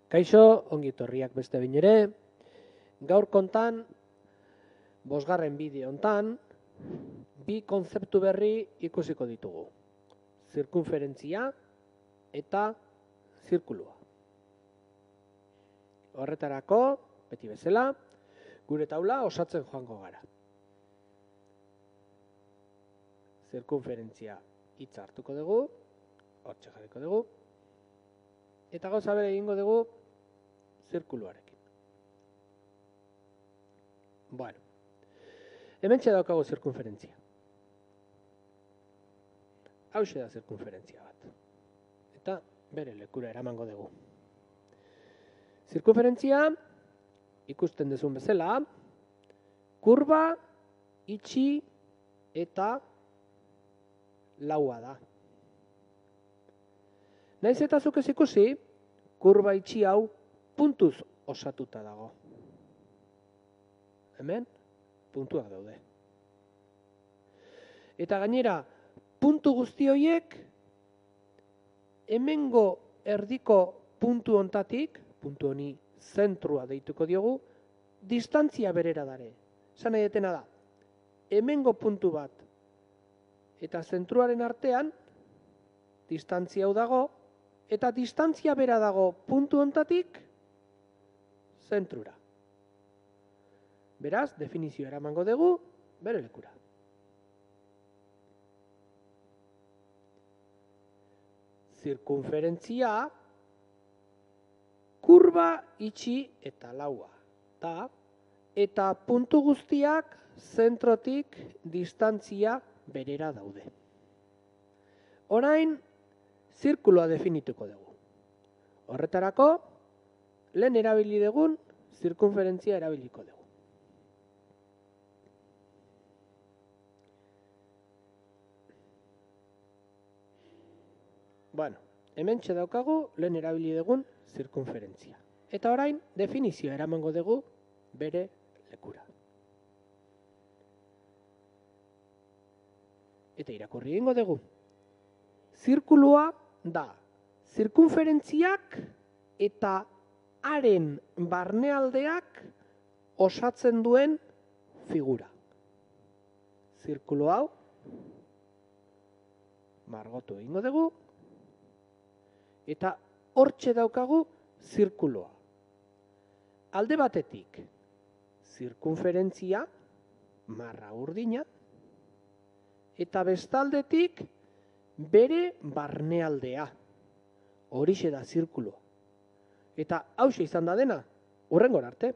Kaixo, ongi etorriak beste behin ere. Gaur kontan, 5. bideo hontan, bi kontzeptu berri ikusiko ditugu. Zirkunferentzia eta zirkulua. Horretarako, beti bezala, gure taula osatzen joango gara. Zirkunferentzia hitza hartuko dugu, hortxe jarriko dugu, eta gauza bere egingo dugu zirkuluarekin. Bueno, hementxe daukagu zirkunferentzia. Hauxe da zirkunferentzia bat. Eta bere lekura eramango dugu. Zirkunferentzia, ikusten duzun bezala, kurba, itxi eta laua da. Naiz eta zuk ez ikusi, kurba itxi hau puntuz osatuta dago. Hemen, puntuak daude. Eta gainera, puntu guzti horiek, hemengo erdiko puntu hontatik, puntu honi zentrua deituko diogu, distantzia berera dare. Esan nahi detena da, hemengo puntu bat eta zentruaren artean, distantzia hau dago, eta distantzia bera dago puntu hontatik zentrura. Beraz, definizioa eramango dugu bere lekura. Zirkunferentzia, kurba, itxi eta laua da, eta puntu guztiak zentrotik distantzia berera daude. Orain, zirkulua definituko dugu. Horretarako, lehen erabili dugun, zirkunferentzia erabiliko dugu. Bueno, hementxe daukagu lehen erabili dugun zirkunferentzia. Eta orain, definizioa eramango dugu bere lekura. Eta irakurri egingo dugu. Zirkulua da zirkunferentziak eta haren barnealdeak osatzen duen figura. Zirkulu hau margotu egingo dugu eta hortxe daukagu zirkulua. Alde batetik zirkunferentzia marra urdina eta bestaldetik bere barnealdea. Horixe da zirkulua. Eta hauxe izan da dena, hurrengora arte.